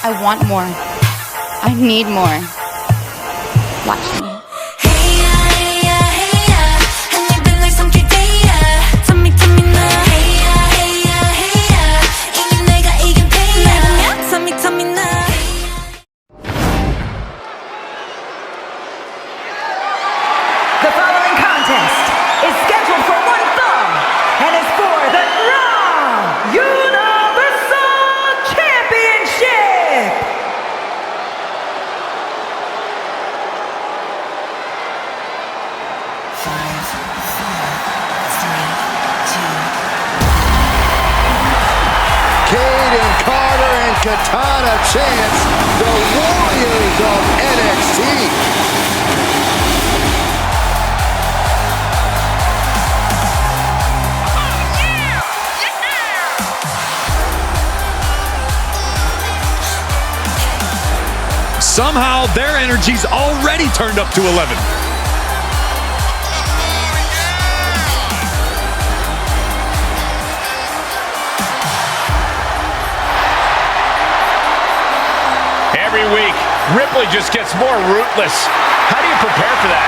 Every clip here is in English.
I want more. I need more. Watch me. The following contest is scheduled for one fall and is for the Raw Universal Championship. Five, four, three, two. Kayden, Carter, and Katana Chance, the Warriors of NXT. Somehow, their energy's already turned up to 11. Every week, Ripley just gets more ruthless. How do you prepare for that?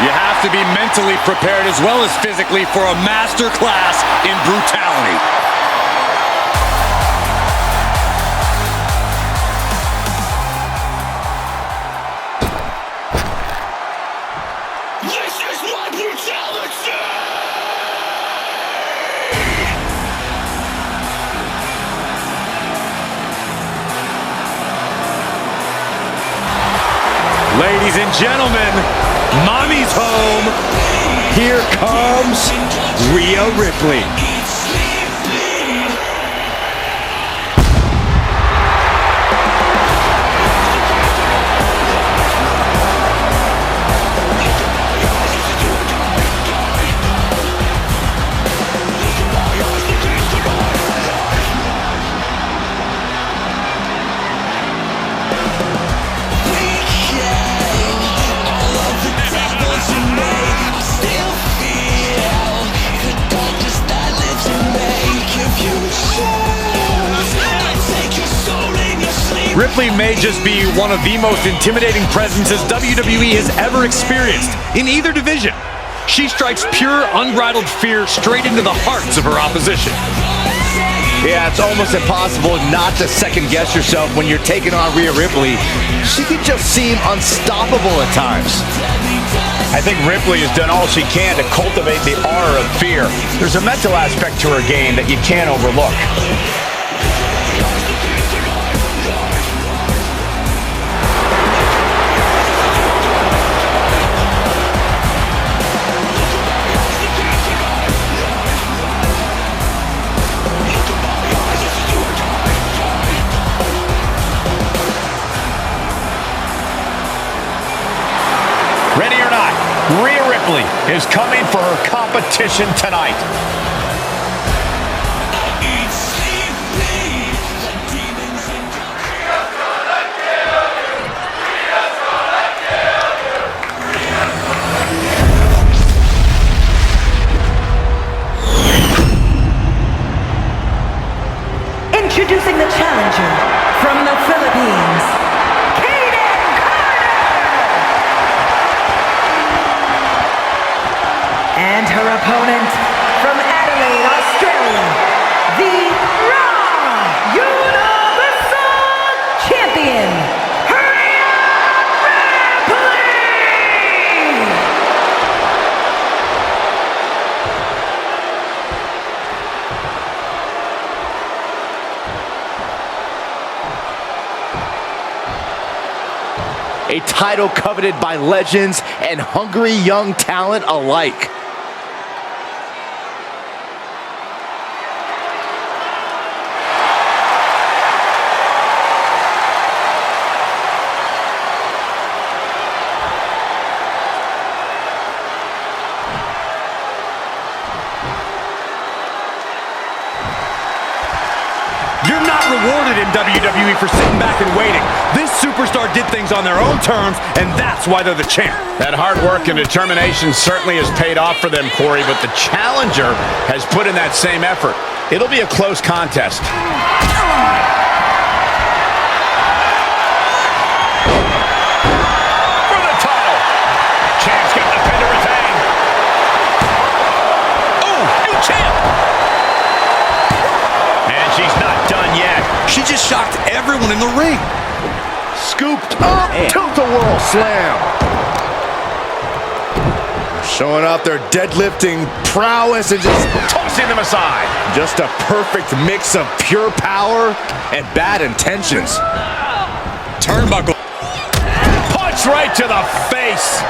You have to be mentally prepared as well as physically for a master class in brutality. This is my brutality! Ladies and gentlemen, mommy's home. Here comes Rhea Ripley. Ripley may just be one of the most intimidating presences WWE has ever experienced in either division. She strikes pure, unbridled fear straight into the hearts of her opposition. Yeah, it's almost impossible not to second-guess yourself when you're taking on Rhea Ripley. She can just seem unstoppable at times. I think Ripley has done all she can to cultivate the aura of fear. There's a mental aspect to her game that you can't overlook. Ready or not, Rhea Ripley is coming for her competition tonight. Introducing the challenger from the Philippines, and her opponent from Adelaide, Australia, the Raw Universal Champion, Rhea Ripley! A title coveted by legends and hungry young talent alike. You're not rewarded in WWE for sitting back and waiting. This superstar did things on their own terms, and that's why they're the champ. That hard work and determination certainly has paid off for them, Corey, but the challenger has put in that same effort. It'll be a close contest. everyone in the ring. Scooped up, tilt-a-whirl slam. Showing off their deadlifting prowess and just Tossing them aside. just a perfect mix of pure power and bad intentions. Turnbuckle. Punch right to the face.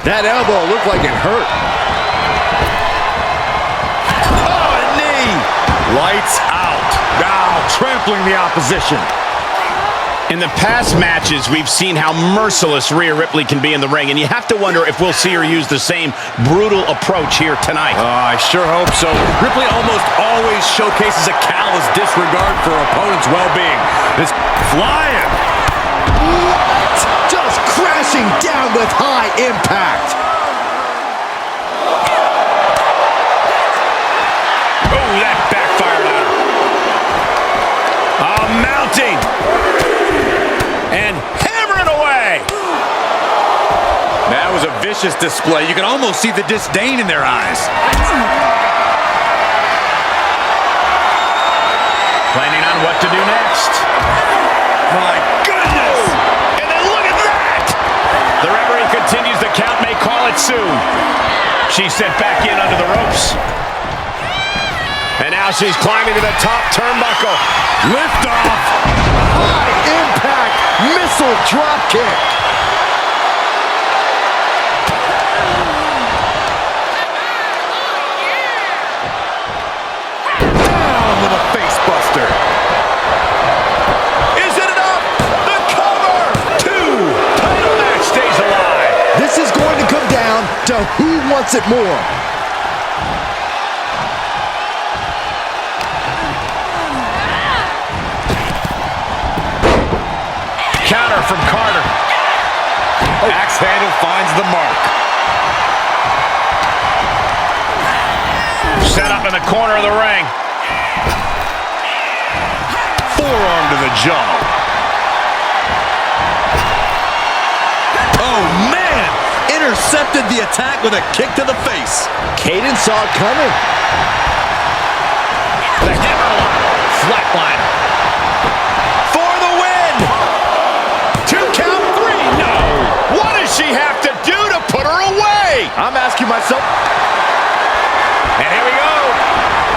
That elbow looked like it hurt. Oh, a knee. Lights out. Now trampling the opposition. In the past matches, we've seen how merciless Rhea Ripley can be in the ring, and you have to wonder if we'll see her use the same brutal approach here tonight. I sure hope so. Ripley almost always showcases a callous disregard for her opponent's well-being. It's flying. Just crashing down with high impact. Oh, that backfired on her. Mounting. And hammering away. That was a vicious display. You can almost see the disdain in their eyes. Planning on what to do next. My goodness! And then look at that! The referee continues the count, may call it soon. She's sent back in under the ropes. And now she's climbing to the top turnbuckle. Lift off! High impact missile drop kick. Down with a face buster. Is it enough? The cover! 2. Title match stays alive. This is going to come down to who wants it more. Counter from Carter. Axe handle finds the mark. Set up in the corner of the ring. Forearm to the jaw. Oh, man! Intercepted the attack with a kick to the face. Kayden saw it coming. The hammerlock. Flatline. For the win! 2 count, 3. No! What does she have to do to put her away? I'm asking myself. And here we go.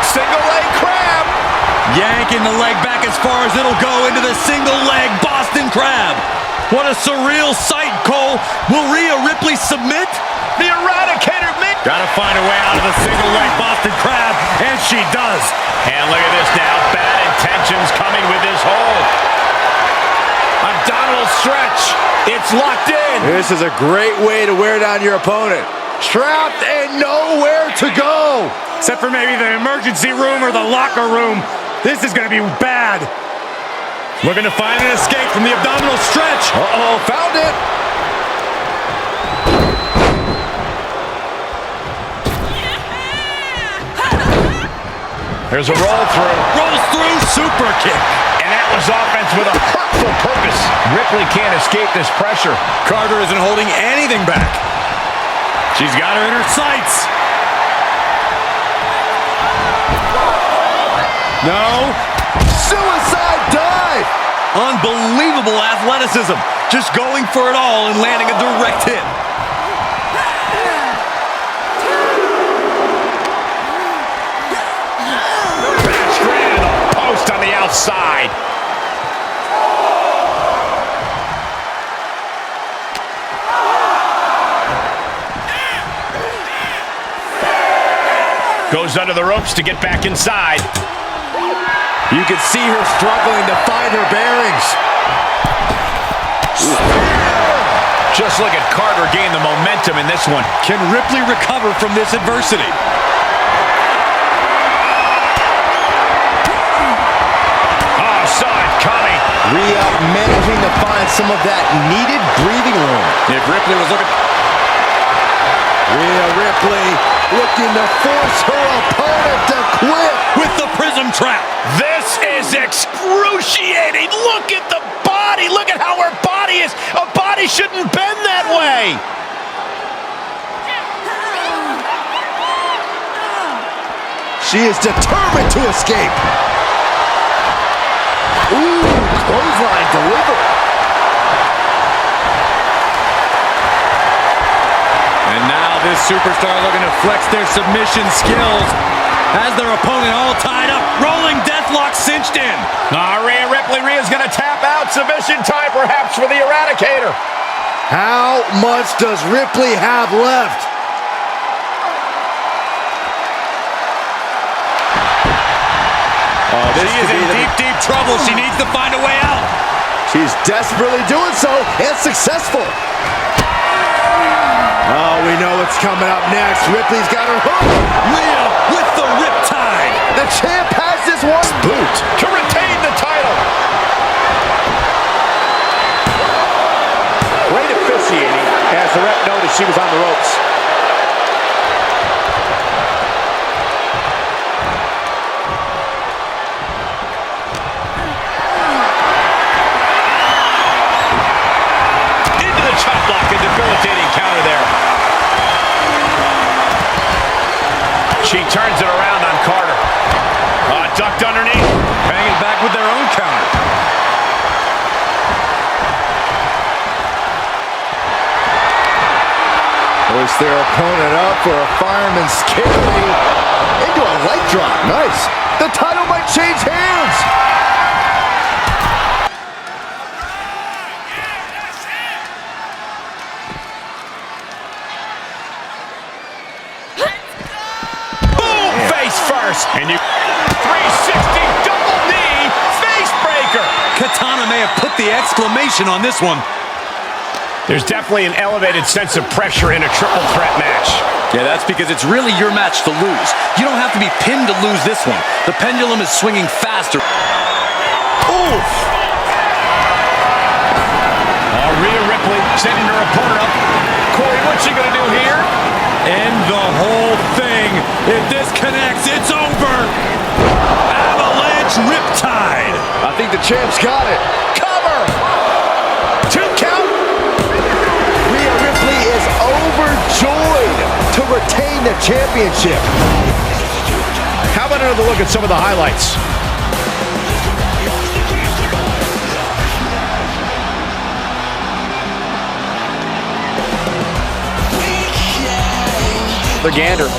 Single leg crab. Yanking the leg back as far as it'll go into the single leg Boston Crab. What a surreal sight, Cole. Will Rhea Ripley submit? The Eradicator mid. Gotta find a way out of the single leg Boston Crab, and she does. And look at this now. Bad intentions coming with this hold. Abdominal stretch. It's locked in. This is a great way to wear down your opponent. Trapped and nowhere to go. Except for maybe the emergency room or the locker room. This is gonna be bad. Looking to find an escape from the abdominal stretch. Uh-oh, found it. There's a roll through. Rolls through, super kick. And that was offense with a hurtful purpose. Ripley can't escape this pressure. Carter isn't holding anything back. She's got her in her sights. No. Suicide dive. Unbelievable athleticism. Just going for it all and landing a direct hit. Straight into the post on the outside. Goes under the ropes to get back inside. You can see her struggling to find her bearings. Just look at Carter gain the momentum in this one. Can Ripley recover from this adversity? Oh, saw it coming. Rhea managing to find some of that needed breathing room. If Ripley was looking... Rhea Ripley looking to force her opponent to quit. with the prism trap. This is excruciating. Look at the body. Look at how her body is. A body shouldn't bend that way. She is determined to escape. superstar looking to flex their submission skills as their opponent all tied up. Rolling deathlock cinched in. Rhea Ripley. Rhea's going to tap out. Submission time perhaps for the Eradicator. How much does Ripley have left? She is in deep trouble. She needs to find a way out. She's desperately doing so, and successful. Oh, we know what's coming up next. Ripley's got her hook. Rhea with the riptide. The champ has this one. Boot to retain the title. Great officiating as the rep noticed she was on the ropes. Chop block, a debilitating counter there. She turns it around on Carter. Ducked underneath. Banging back with their own counter. Push their opponent up for a fireman's carry into a leg drop. Nice. The title might change hands. And you 360 double knee face breaker. Katana may have put the exclamation on this one. There's definitely an elevated sense of pressure in a triple threat match. Yeah, that's because it's really your match to lose. You don't have to be pinned to lose this one. The pendulum is swinging faster. Oof! Rhea Ripley setting her opponent up. Corey, what's she gonna do here? End the whole thing. If this connects, it's over. Avalanche Riptide. I think the champ's got it. Cover! 2 count. Rhea Ripley is overjoyed to retain the championship. How about another look at some of the highlights? The gander.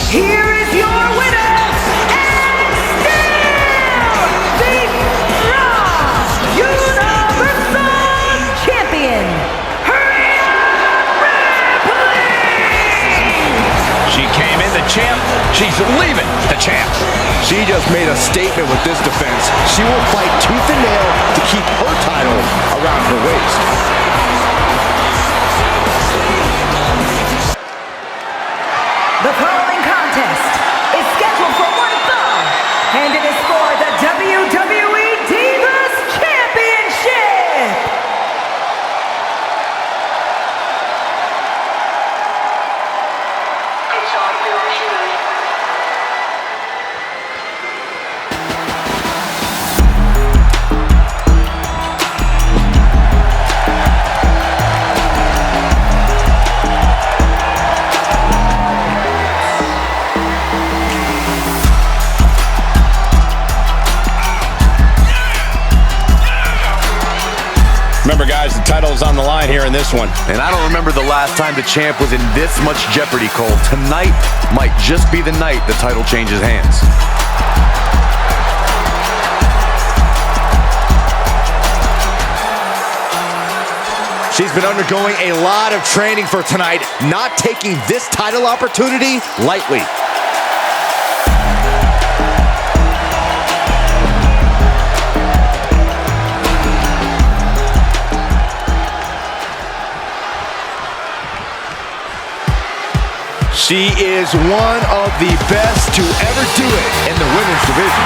Here is your winner, and still the Raw Universal Champion, Rhea Ripley! She came in the champ. She's leaving the champ. She just made a statement with this defense. She will fight tooth and nail to keep her title around her waist. The following contest is scheduled for one fall, and it is for the WWE Divas Championship. Remember, guys, the title's on the line here in this one. And I don't remember the last time the champ was in this much jeopardy, Cole. Tonight might just be the night the title changes hands. She's been undergoing a lot of training for tonight, not taking this title opportunity lightly. She is one of the best to ever do it in the women's division.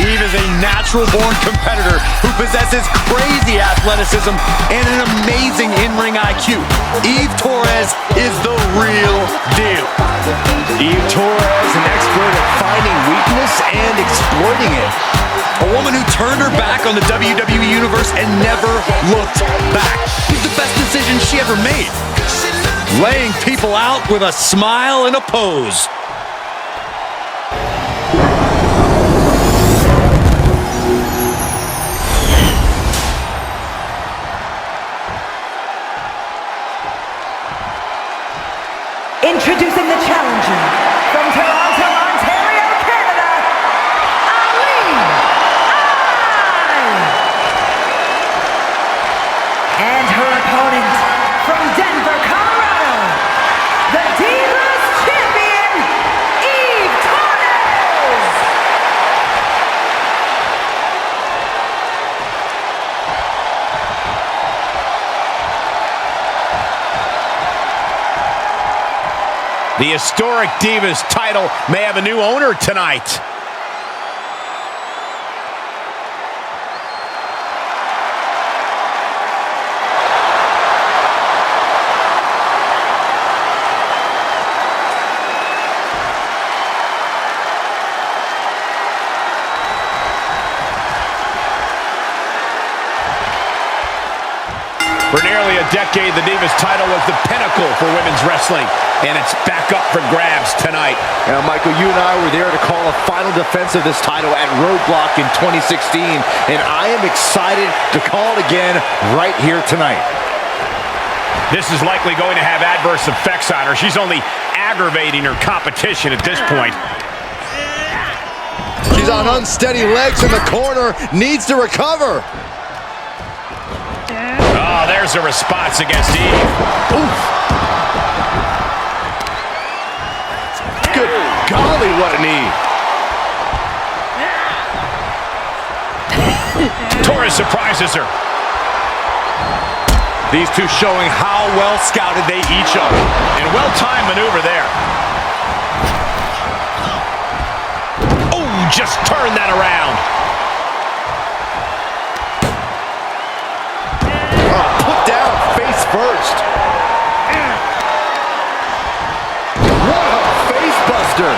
Eve is a natural-born competitor who possesses crazy athleticism and an amazing in-ring IQ. Eve Torres is the real deal. Eve Torres, an expert at finding weakness and exploiting it. A woman who turned her back on the WWE Universe and never looked back. It was the best decision she ever made. Laying people out with a smile and a pose. Introducing the challenger from Toronto, Ontario, Canada, Aliyah. And her opponent from Denver, Colorado, the Divas champion, Torres. The historic Divas title may have a new owner tonight. For nearly a decade, the Divas title was the pinnacle for women's wrestling, and it's back up for grabs tonight. Now, Michael, you and I were there to call a final defense of this title at Roadblock in 2016, and I am excited to call it again right here tonight. This is likely going to have adverse effects on her. She's only aggravating her competition at this point. She's on unsteady legs in the corner, needs to recover. Oh, there's a response against Eve. Oof. Good golly, what a knee. Torres surprises her. These two showing how well scouted they each are. And a well-timed maneuver there. Oh, just turn that around. Put down face first. What a face buster.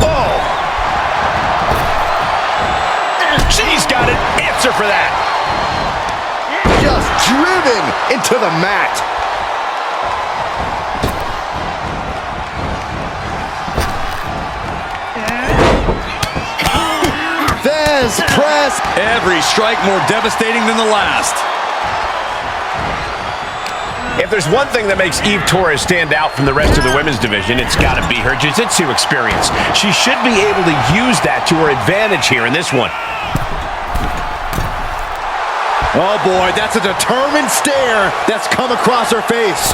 Oh. She's got an answer for that. Just driven into the mat. Press. Every strike more devastating than the last. If there's one thing that makes Eve Torres stand out from the rest of the women's division, it's got to be her jiu-jitsu experience. She should be able to use that to her advantage here in this one. Oh boy, that's a determined stare that's come across her face.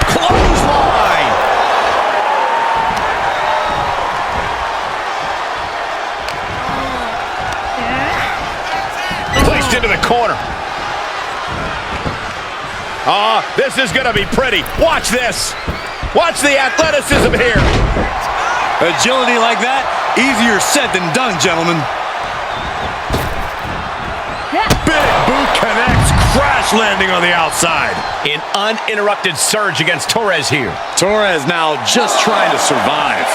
Clothesline. Into the corner. This is gonna be pretty. Watch this. Watch the athleticism here. Agility like that, easier said than done, gentlemen. Big boot connects. Crash landing on the outside. An uninterrupted surge against Torres here. Torres now just trying to survive.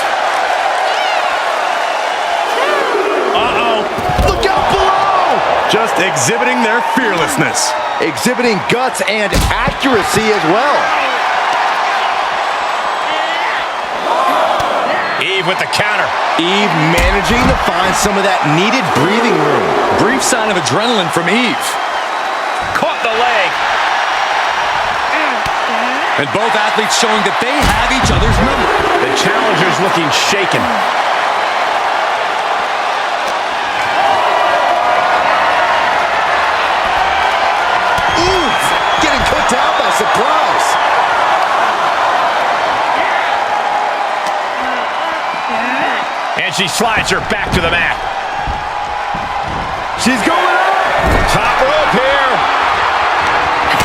Look out below. Just exhibiting their fearlessness. Exhibiting guts and accuracy as well. Eve with the counter. Eve managing to find some of that needed breathing room. Brief sign of adrenaline from Eve. Caught the leg. And both athletes showing that they have each other's number. The challenger's looking shaken. Getting put down by surprise. And she slides her back to the mat. She's going up. Top rope here.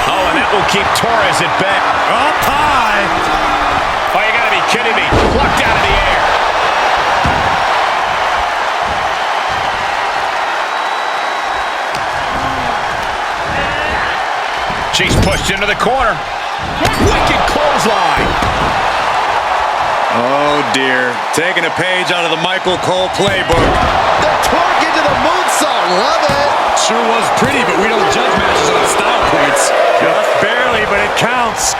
Oh, and that will keep Torres at bay. Up high. Oh, you gotta be kidding me. Plucked out of the air. She's pushed into the corner. Wicked clothesline. Oh dear, taking a page out of the Michael Cole playbook. The torque into the moonsault, love it. Sure was pretty, but we don't judge matches on style points. Just barely, but it counts.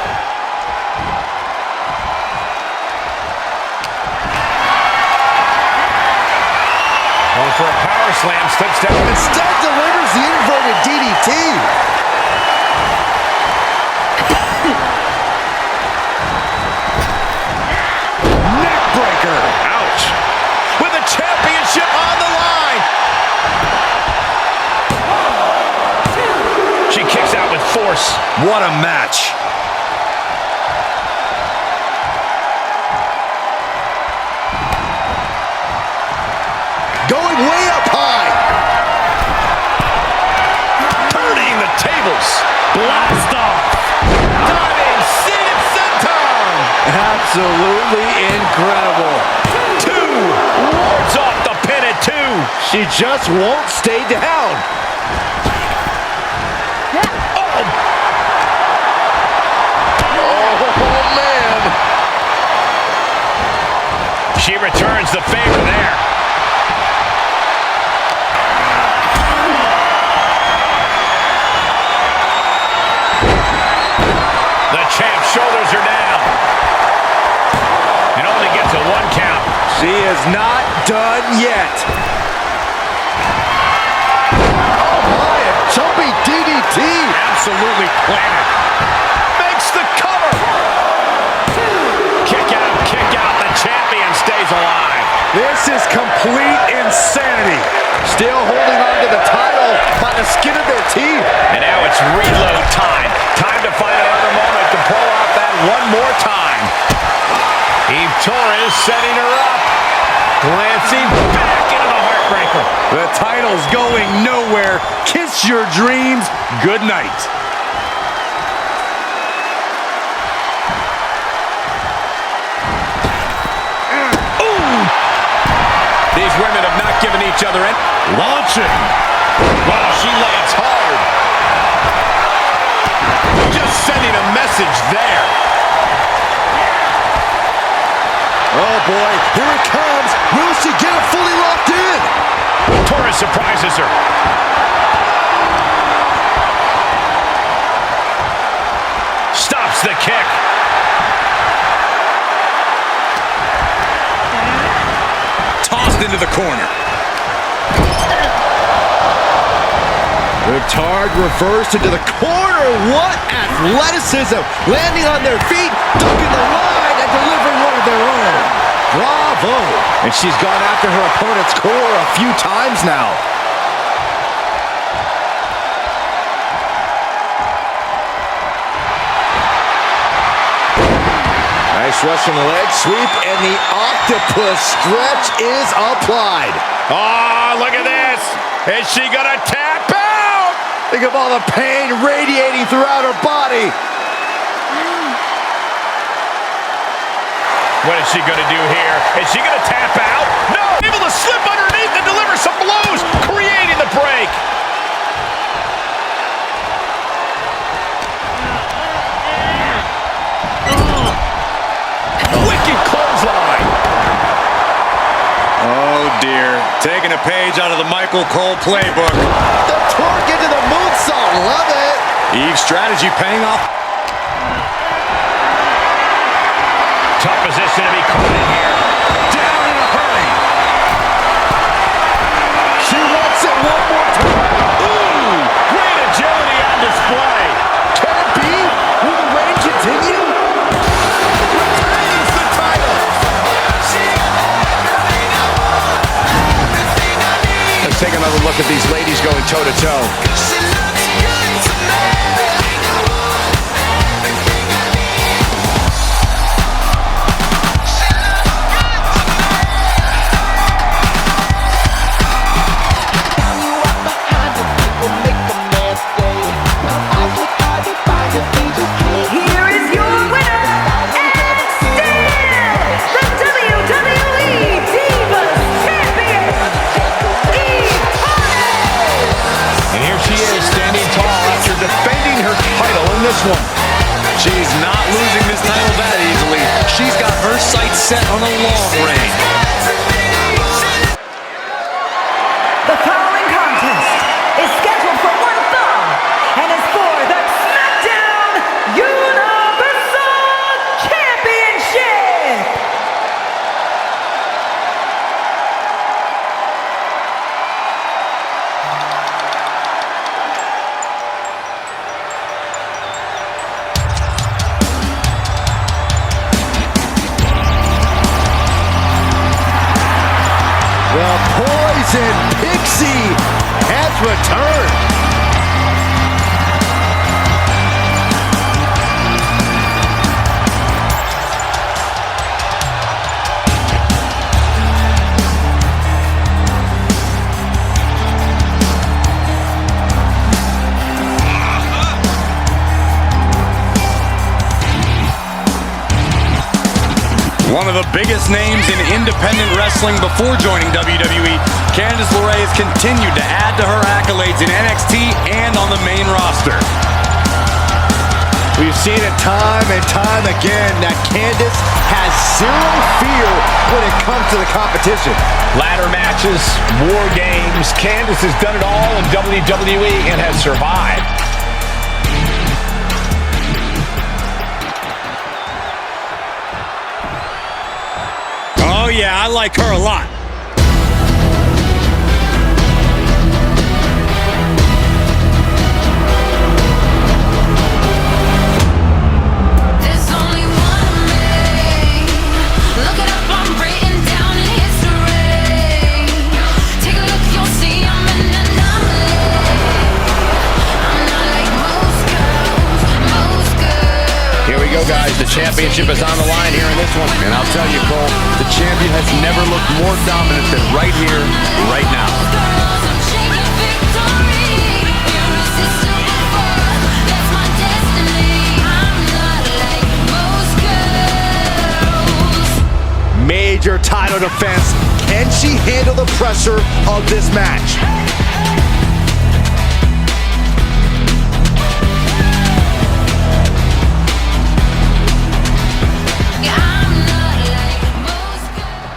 Going for a power slam, steps down. Instead delivers the inverted DDT. Neckbreaker. Ouch. With the championship on the line. She kicks out with force. What a match. Going way up high. Turning the tables. Blast off. Diving seated senton. Absolutely incredible. 2. Wards off the pin at 2. She just won't stay down. Oh, man. She returns the favor there. The champ's shoulders are down. And only gets a 1 count. She is not done yet. Oh my, a jumping DDT. Absolutely planted. Makes the cover. Kick out. The champion stays alive. This is complete insanity. Still holding on to the title by the skin of their teeth. And now it's reload time. Time to find another moment to pull off that one more time. Torres setting her up. Glancing back into the heartbreaker. The title's going nowhere. Kiss your dreams. Good night. These women have not given each other any. Launching. Wow, she lands hard. Just sending a message there. Oh boy, here it comes. Will she get it fully locked in? Torres surprises her. Stops the kick. Tossed into the corner. The Tard reversed into the corner. What athleticism. Landing on their feet, ducking the line, and delivering one of their own. Bravo. And she's gone after her opponent's core a few times now. Nice rush from the leg sweep, and the octopus stretch is applied. Oh, look at this. Is she going to tap out? Think of all the pain radiating throughout her body. What is she going to do here? Is she going to tap out? No! Able to slip underneath and deliver some blows, creating the break. Wicked clothesline. Oh dear, taking a page out of the Michael Cole playbook. The torque into the moonsault, love it. Eve's strategy paying off. Tough position to be caught in here. Down in a hurry. She wants it one more time. Ooh, great agility on display. Can it be? Will the reign continue? Retains the title. Let's take another look at these ladies going toe-to-toe. Here is your winner, and still the WWE Divas Champion, Eve Torres. And here she is, standing tall after defending her title in this one. She's not losing this title that easily. She's got her sights set on a long reign. The following contest is scheduled for one fall and is for the Smackdown Universal Championship. The Poison Pixie has returned. One of the biggest names in independent wrestling before joining WWE, Candice Lerae has continued to add to her accolades in NXT and on the main roster. We've seen it time and time again that Candice has zero fear when it comes to the competition. Ladder matches, war games. Candice has done it all in WWE and has survived. Oh yeah, I like her a lot. There's only one me. Look it up, I'm written down in history. Take a look, you'll see I'm an anomaly. I'm not like most girls. Here we go, guys. The championship is on the line here in this one. And I'll tell you, Cole, the champion has never looked more dominant than right here, right now. Girls, I'm shaking victory. Irresistible, that's my destiny. I'm not like most girls. Major title defense. Can she handle the pressure of this match? I'm not like most girls.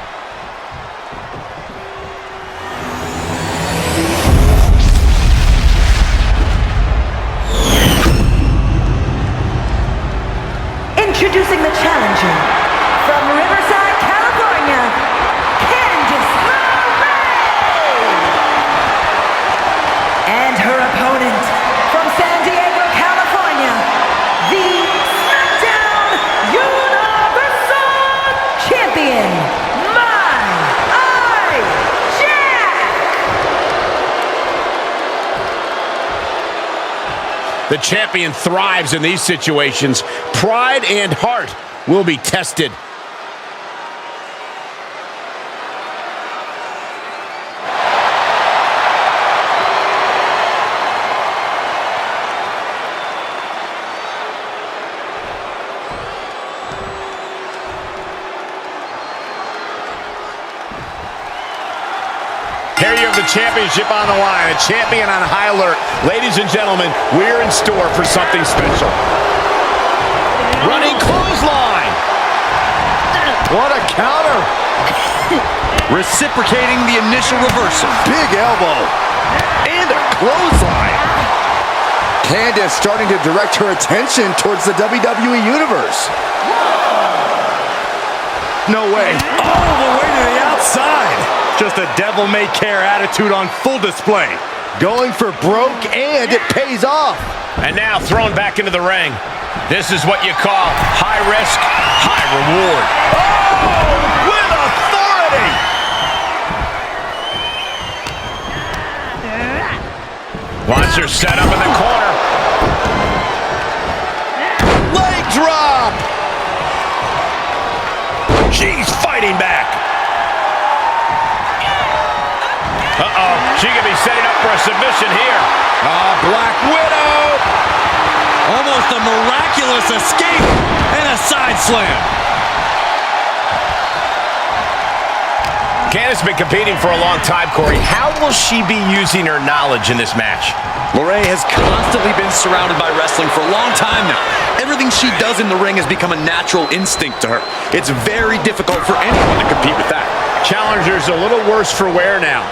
Introducing the challenger from Riverside, California, Candice LeRae. And her opponent from San Diego, California, the Smackdown Universal Champion, The champion thrives in these situations. Pride and heart will be tested. Here you have the championship on the line, a champion on high alert. Ladies and gentlemen, we're in store for something special. Running clothesline. What a counter. Reciprocating the initial reversal. Big elbow. And a clothesline. Candice starting to direct her attention towards the WWE Universe. No way. All the way to the outside. Just a devil-may-care attitude on full display. Going for broke, and it pays off. And now thrown back into the ring. This is what you call high risk, high reward. Oh, with authority. Wants her set up in the corner. Leg drop. She's fighting back. Uh-oh, she could be setting up for a submission here. Black Widow. Almost a miraculous escape and a side slam. Candice has been competing for a long time, Corey. How will she be using her knowledge in this match? Lerae has constantly been surrounded by wrestling for a long time now. Everything she does in the ring has become a natural instinct to her. It's very difficult for anyone to compete with that. Challenger's a little worse for wear now.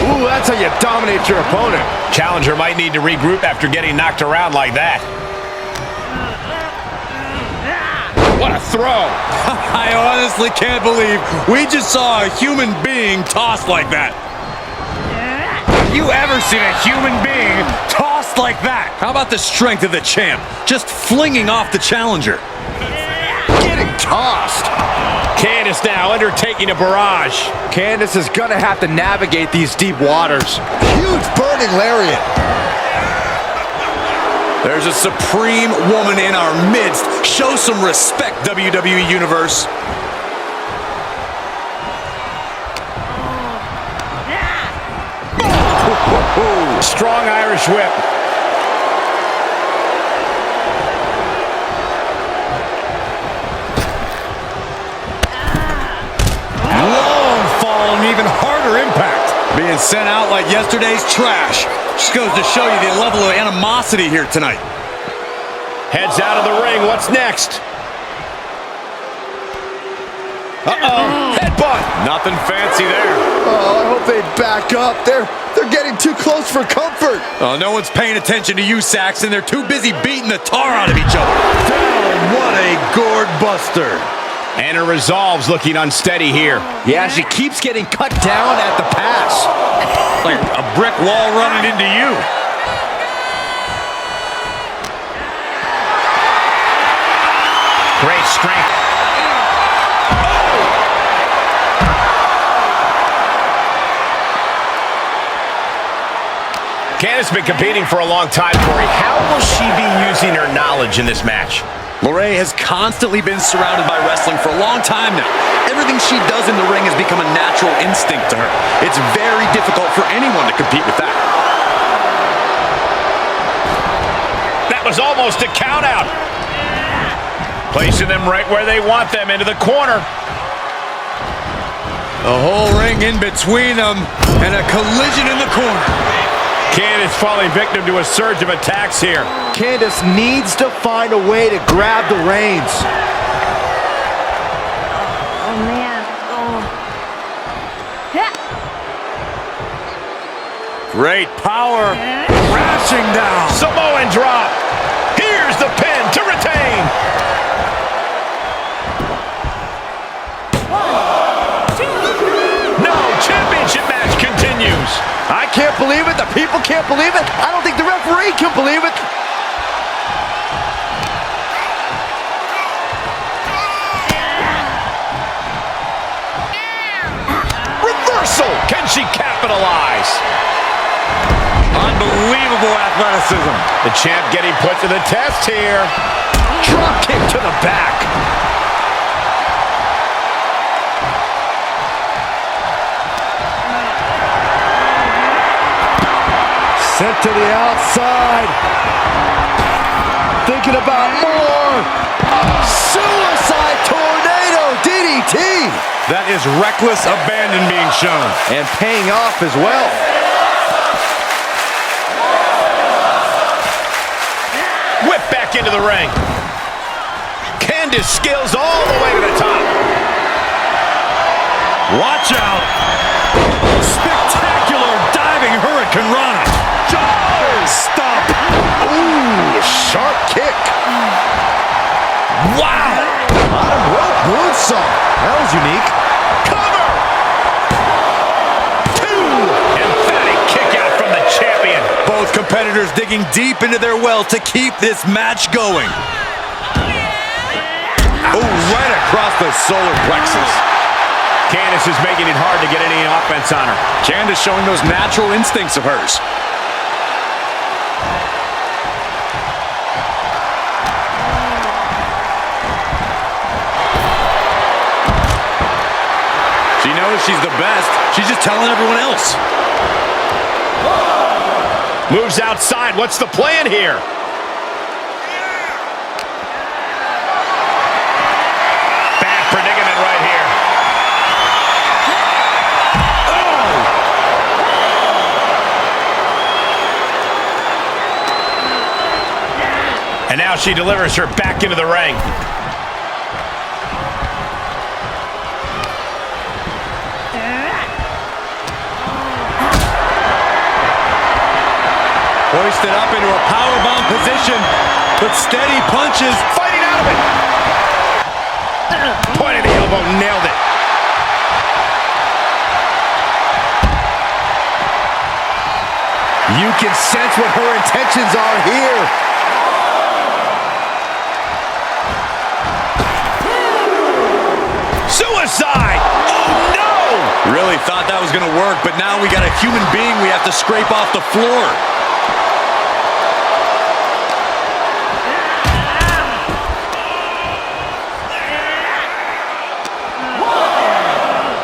Ooh, that's how you dominate your opponent. Challenger might need to regroup after getting knocked around like that. What a throw. I honestly can't believe we just saw a human being tossed like that. Have you ever seen a human being tossed like that? How about the strength of the champ? Just flinging off the challenger. Getting tossed. Candice now undertaking a barrage. Candice is gonna have to navigate these deep waters. Huge burning lariat. There's a supreme woman in our midst. Show some respect, WWE Universe. Strong Irish whip. Long fall and even harder impact. Being sent out like yesterday's trash. Just goes to show you the level of animosity here tonight. Heads out of the ring. What's next? Uh-oh. Headbutt. Nothing fancy there. Oh, I hope they back up. They're getting too close for comfort. Oh, no one's paying attention to you, Saxon. They're too busy beating the tar out of each other. Down, what a gourd buster. And her resolve's looking unsteady here. Yeah, she keeps getting cut down at the pass. Like a brick wall running into you. Great strength. Candice has been competing for a long time, Corey. How will she be using her knowledge in this match? Lerae has constantly been surrounded by wrestling for a long time now. Everything she does in the ring has become a natural instinct to her. It's very difficult for anyone to compete with that. That was almost a count out. Placing them right where they want them, into the corner. The whole ring in between them and a collision in the corner. Candice falling victim to a surge of attacks here. Candice needs to find a way to grab the reins. Oh, man. Oh. Yeah. Great power. Crashing down. Samoan drop. Here's the pin to retain. No, championship match continues. I can't believe it. The people can't believe it. I don't think the referee can believe it. Reversal. Can she capitalize? Unbelievable athleticism. The champ getting put to the test here. Drop kick to the back. Sent to the outside. Thinking about more. Suicide tornado DDT. That is reckless abandon being shown. And paying off as well. Whip back into the ring. Candice scales all the way to the top. Watch out. Spectacular diving Hurricane Rana. Stop. Ooh, sharp kick. Wow. Bottom rope moonsault. That was unique. Cover. Two. Emphatic kick out from the champion. Both competitors digging deep into their well to keep this match going. Oh, right across the solar plexus. Candice is making it hard to get any offense on her. Candice showing those natural instincts of hers. She knows she's the best. She's just telling everyone else. Moves outside. What's the plan here? Bad predicament right here. And now she delivers her back into the ring. Hoisted up into a powerbomb position, but steady punches. Fighting out of it. Point of the elbow, nailed it. You can sense what her intentions are here. Suicide! Oh, no! Really thought that was going to work, but now we got a human being we have to scrape off the floor.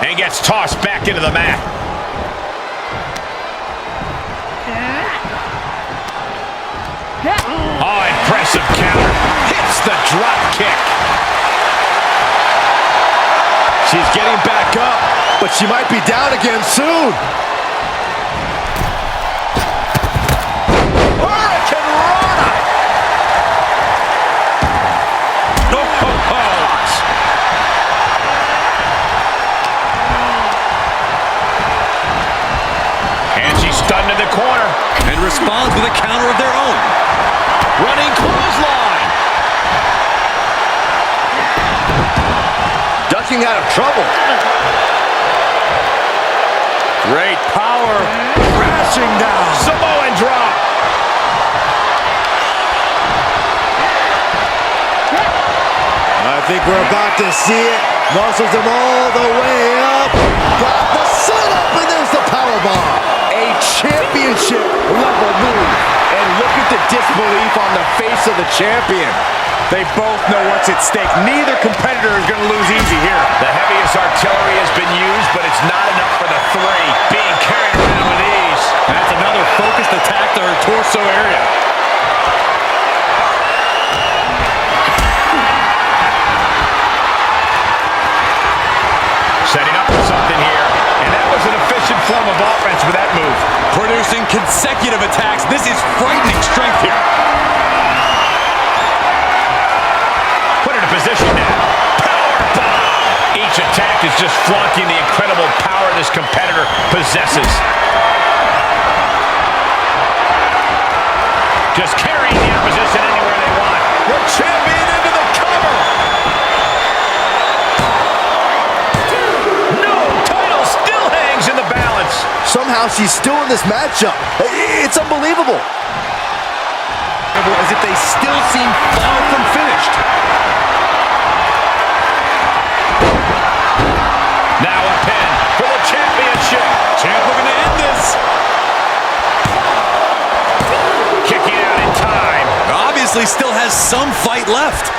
And gets tossed back into the mat. Oh, impressive counter. Hits the drop kick. She's getting back up, but she might be down again soon. Hurricane Rana. No, and she's stunned in the corner. And responds with a counter of their own. Running clothesline. Ducking out of trouble. Great power. Crashing down. Samoan drop. I think we're about to see it. Muscles him all the way up. Got the setup, and there's the powerbomb. A championship level move. And look at the disbelief on the face of the champion. They both know what's at stake. Neither competitor is going to lose easy here. The heaviest artillery has been used, but it's not enough for the three. Being carried around with ease. That's another focused attack to her torso area. Setting up for something here. And that was an efficient form of offense with that move. Producing consecutive attacks. This is frightening strength here. Put her in position now. Powerbomb! Each attack is just flaunting the incredible power this competitor possesses. Just carrying the opposition anywhere they want. The champion into the cover! No! Title still hangs in the balance. Somehow she's still in this matchup. It's unbelievable. As if they still seem far from finished. Now a pin for the championship. Champ looking to end this. Kicking out in time. Obviously still has some fight left.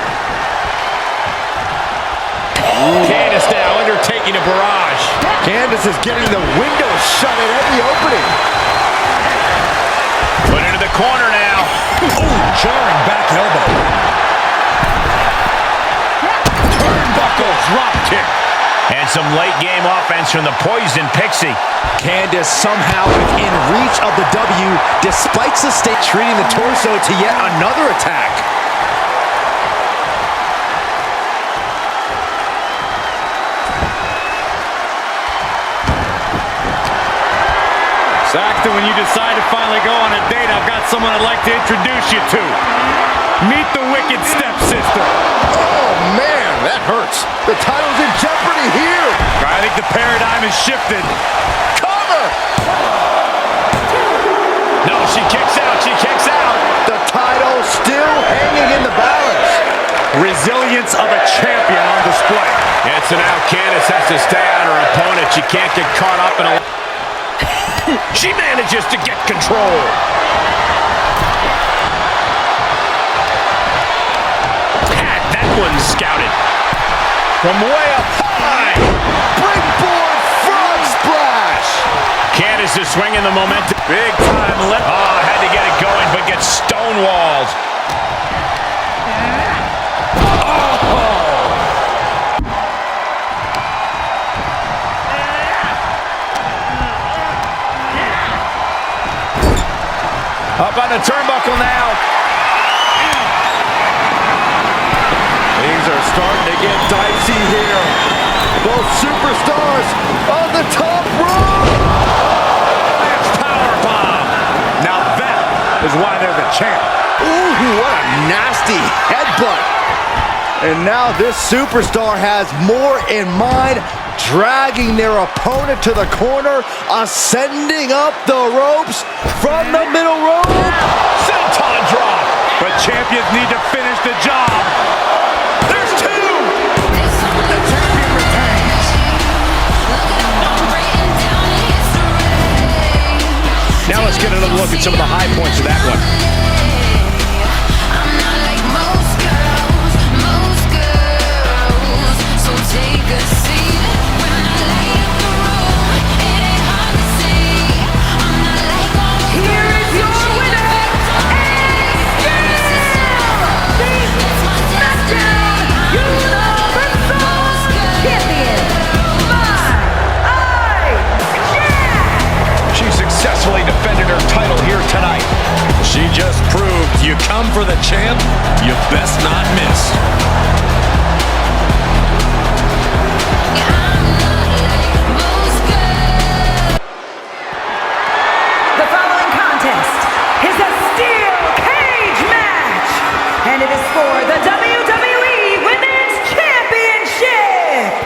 Candice now undertaking a barrage. Candice is getting the window shut at every opening. Put into the corner now. Oh, jarring back elbow. Turnbuckle drop kick. And some late game offense from the Poison Pixie. Candice somehow within reach of the W, despite the state treating the torso to yet another attack. Saxton, when you decide to finally go on a date, I've got someone I'd like to introduce you to. Meet the Wicked Stepsister. Oh, man, that hurts. The title's in jeopardy here. I think the paradigm has shifted. Cover! No, she kicks out. She kicks out. The title still hanging in the balance. Resilience of a champion on display. And so now Candice has to stay on her opponent. She can't get caught up in a... She manages to get control. Had that one scouted. From way up high. Springboard frog splash. Candice is swinging the momentum. Big time left. Oh, had to get it going, but gets stonewalled. Up on the turnbuckle now. starting to get dicey here. Both superstars on the top rope. Powerbomb. Now that is why they're the champ. Ooh, what a nasty headbutt. And now this superstar has more in mind, dragging their opponent to the corner, ascending up the ropes from the middle rope. Senton drop. But champions need to finish the job. There's two. The champion retains. Now let's get another look at some of the high points of that one. Defended her title here tonight. She just proved you come for the champ, you best not miss. The following contest is a steel cage match, and it is for the WWE Women's Championship.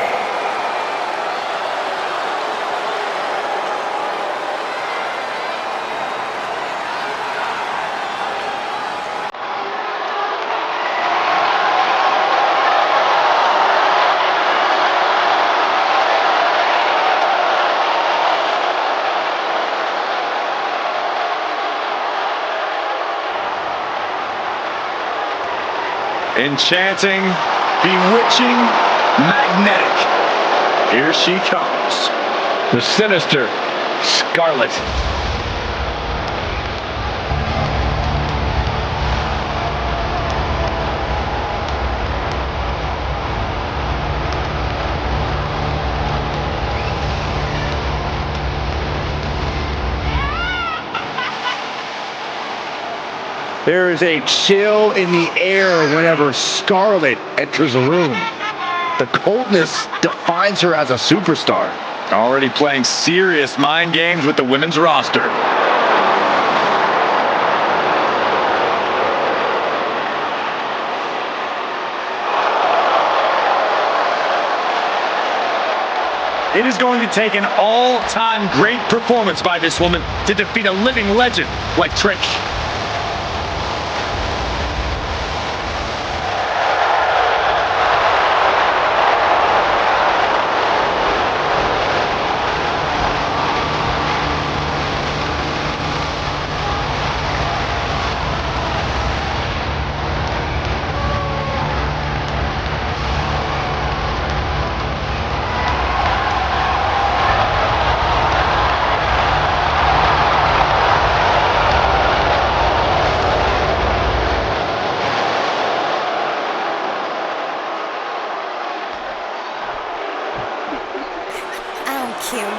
Enchanting, bewitching, magnetic. Here she comes. The sinister Scarlett. There is a chill in the air whenever Scarlett enters a room. The coldness defines her as a superstar. Already playing serious mind games with the women's roster. It is going to take an all-time great performance by this woman to defeat a living legend like Trish.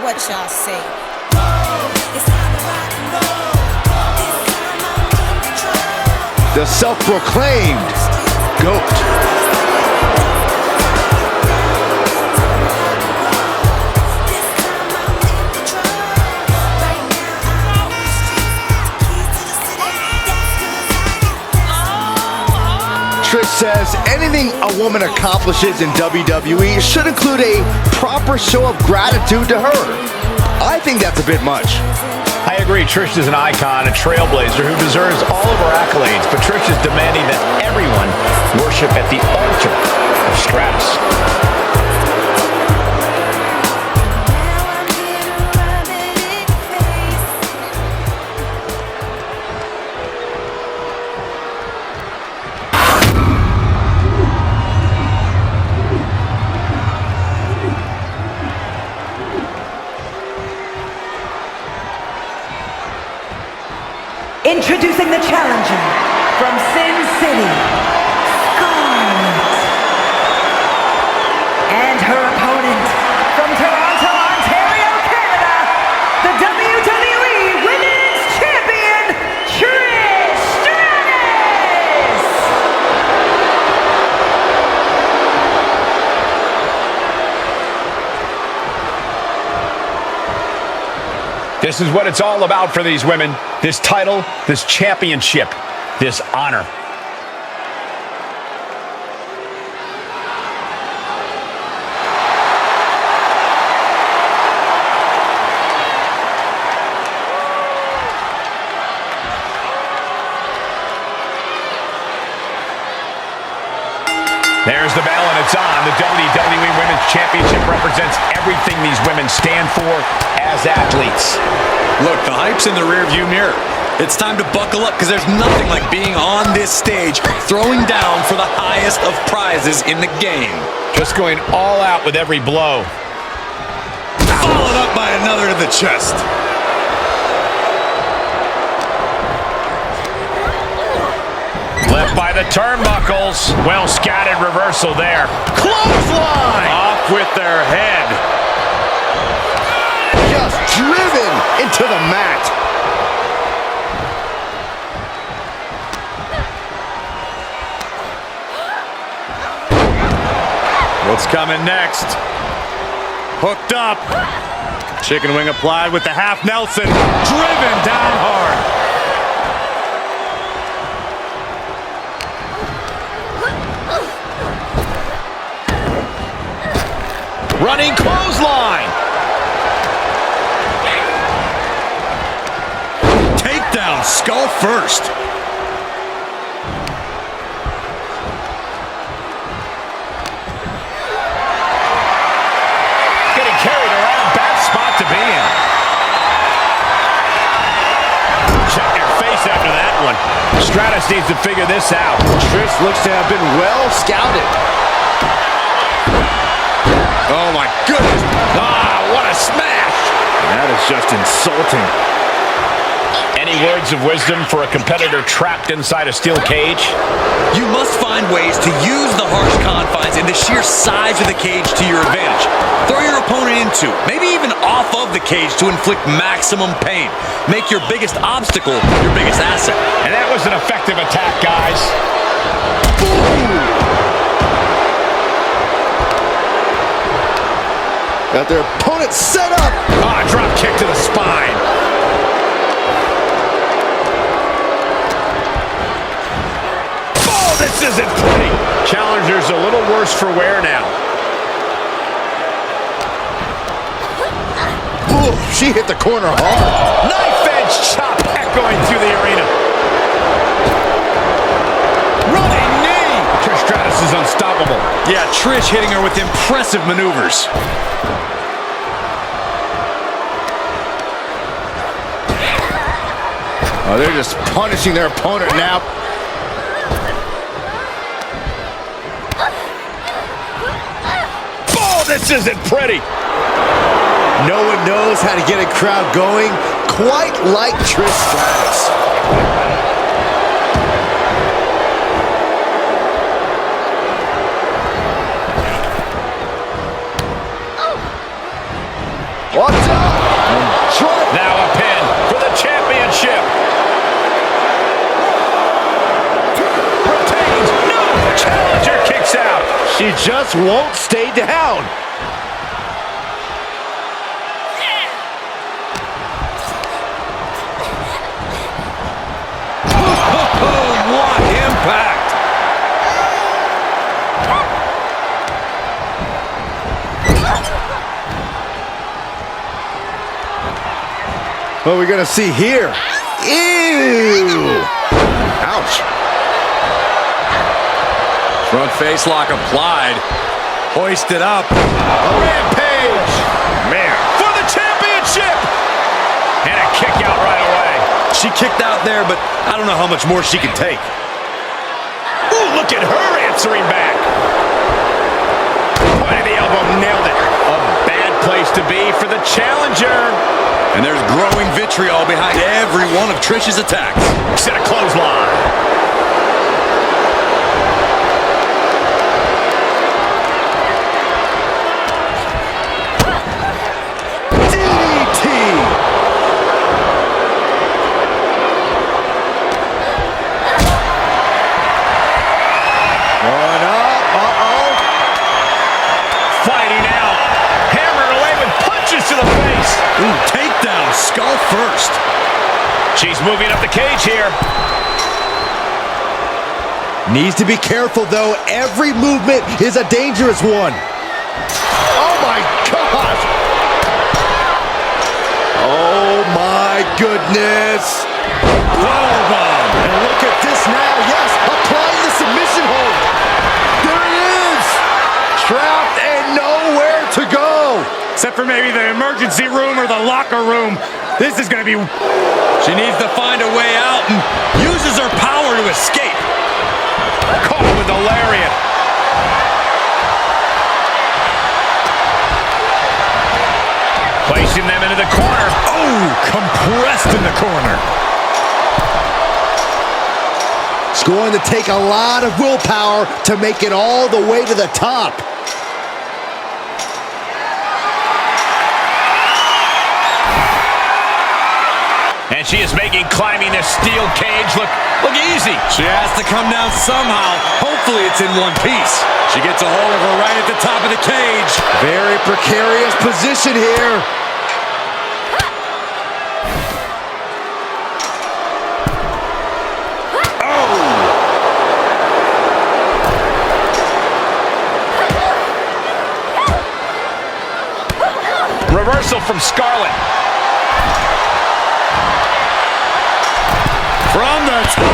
What y'all say? The self-proclaimed GOAT. Trish says anything a woman accomplishes in WWE should include a proper show of gratitude to her. I think that's a bit much. I agree. Trish is an icon, a trailblazer who deserves all of her accolades, but Trish is demanding that everyone worship at the altar of Stratus. Introducing the challenger from Sin City, Scarlett. And her opponent from Toronto, Ontario, Canada, the WWE Women's Champion, Trish Stratus. This is what it's all about for these women. This title, this championship, this honor. There's the bell, and it's on. The WWE Women's Championship represents everything these women stand for as athletes. Look, the hype's in the rearview mirror. It's time to buckle up because there's nothing like being on this stage, throwing down for the highest of prizes in the game. Just going all out with every blow. Followed up by another to the chest. Left by the turnbuckles. Well scattered reversal there. Clothesline! Off with their head. Just driven into the mat. What's coming next? Hooked up. Chicken wing applied with the half Nelson. Driven down hard. Running clothesline. Takedown, skull first. Getting carried around. Bad spot to be in. Check your face after that one. Stratus needs to figure this out. Trish looks to have been well scouted. Oh my goodness. Ah, what a smash. That is just insulting. Any words of wisdom for a competitor trapped inside a steel cage? You must find ways to use the harsh confines and the sheer size of the cage to your advantage. Throw your opponent into, maybe even off of the cage to inflict maximum pain. Make your biggest obstacle your biggest asset. And that was an effective attack, guys. Ooh. Got their opponent set up. Ah, drop kick to the spine. Oh, this isn't pretty. Challenger's a little worse for wear now. Ooh, she hit the corner hard. Knife edge chop echoing through the arena. Running knee. Trish Stratus is unstoppable. Yeah, Trish hitting her with impressive maneuvers. Oh, they're just punishing their opponent now. Oh, this isn't pretty. No one knows how to get a crowd going quite like Trish Stratus. Watch out! Now a pin for the championship. Retains. No! Challenger kicks out. She just won't stay down. What impact! What are we gonna see here? Ew! Ouch! Front face lock applied. Hoisted up. Rampage. Man. For the championship. And a kick out right away. She kicked out there, but I don't know how much more she can take. Ooh, look at her answering back. Point of the elbow, nailed it. A bad place to be for the challenger. And there's growing vitriol behind every one of Trish's attacks. Set a clothesline. Ooh, takedown, skull She's moving up the cage here. Needs to be careful, though. Every movement is a dangerous one. Oh, my gosh. Oh, my goodness. Powerbomb. And look at this now. Yes, applying the submission hold. There it is. Trapped and nowhere to go. Except for maybe the emergency room or the locker room. This is going to be... She needs to find a way out and uses her power to escape. Caught with the lariat. Placing them into the corner. Oh, compressed in the corner. It's going to take a lot of willpower to make it all the way to the top. And she is making climbing this steel cage look easy. She has to come down somehow. Hopefully it's in one piece. She gets a hold of her right at the top of the cage. Very precarious position here. Reversal from Scarlett. From the top,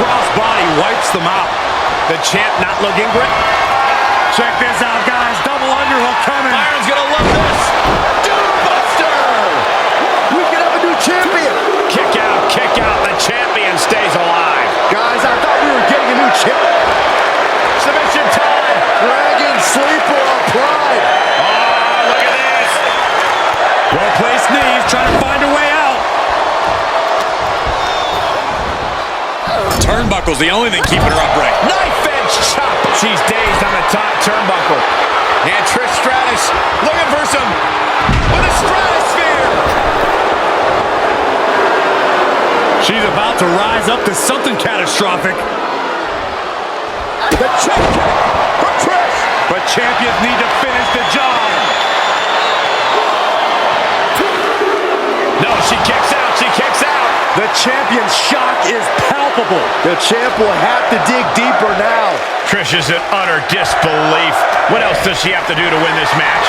crossbody wipes them out. The champ not looking great. Check this out, guys. Double underhook coming. Byron's gonna love this. Buster! We can have a new champion. Kick out. The champion stays alive. Guys, I thought we were getting a new champion. Submission time. Dragon sleeper applied. Oh, look at this. Well-placed knees, trying to find a way out. Turnbuckle's the only thing keeping her upright. Knife edge chop. She's dazed on the top turnbuckle. And Trish Stratus looking for some with a stratosphere. She's about to rise up to something catastrophic. The champion for Trish. But champions need to finish the job. No, she kicks out. The champion's shock is palpable. The champ will have to dig deeper now. Trish is in utter disbelief. What else does she have to do to win this match?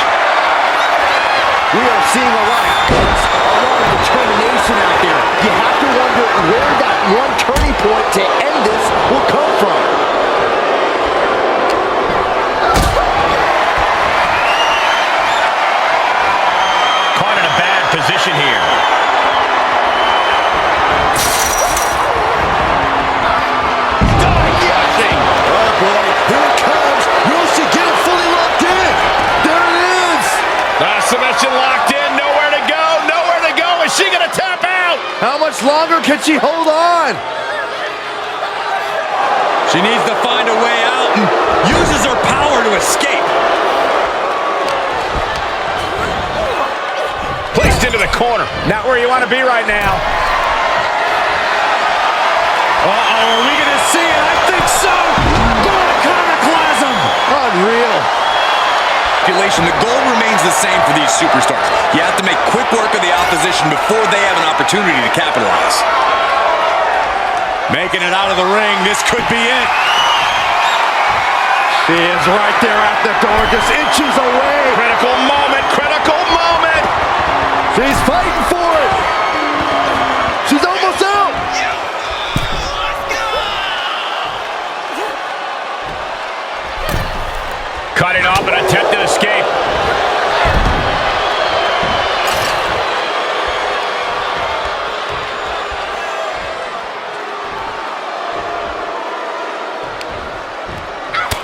We are seeing a lot of guts, a lot of determination out there. You have to wonder where that one turning point to end this will come from. Caught in a bad position here. Submission locked in, nowhere to go. Is she gonna tap out? How much longer can she hold on? She needs to find a way out and uses her power to escape. Placed into the corner. Not where you want to be right now. Uh-oh, are we gonna see it? I think so. Going to Iconoclasm. Unreal. The goal remains the same for these superstars. You have to make quick work of the opposition before they have an opportunity to capitalize. Making it out of the ring, this could be it. She is right there at the door, just inches away. Critical moment. She's fighting for it. She's almost out. Cutting off an attempted escape.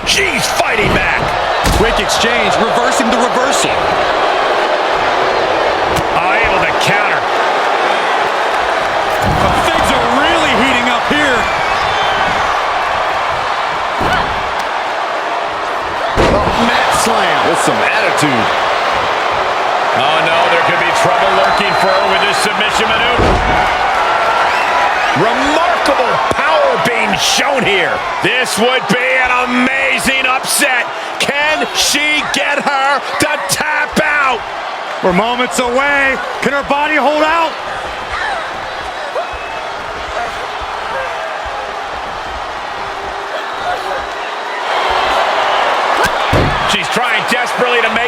She's fighting back. Quick exchange, reversing the reversal. Able to counter. Things are really heating up here. Mat slam with some attitude. Oh no, there could be trouble lurking for her with this submission maneuver. Remarkable power being shown here. This would be an amazing upset. Can she get her to tap out? We're moments away. Can her body hold out?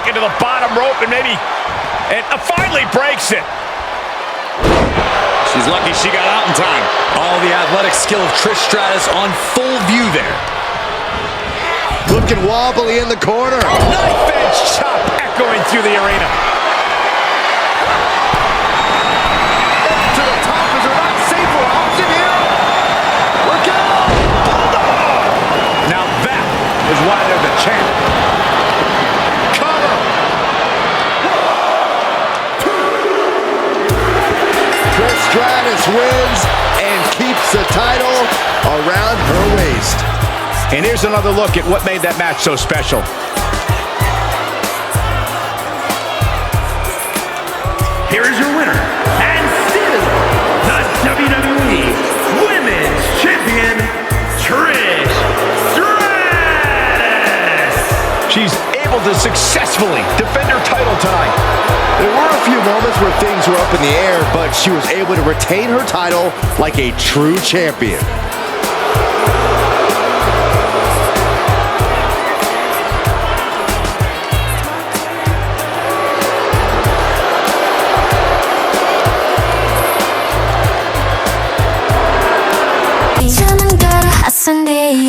taken to the bottom rope and finally breaks it. She's lucky she got out in time. All the athletic skill of Trish Stratus on full view there. Looking wobbly in the corner. Knife edge chop echoing through the arena. To the top. Is there not safer option here? Look out! Now that is why they're the champ. Cover. Trish Stratus wins and keeps the title around her waist. And here's another look at what made that match so special. Here is your winner, and still the WWE Women's Champion, Trish Stratus. She's able to successfully defend her title tonight. There were a few moments where things were up in the air, but she was able to retain her title like a true champion. Sunday,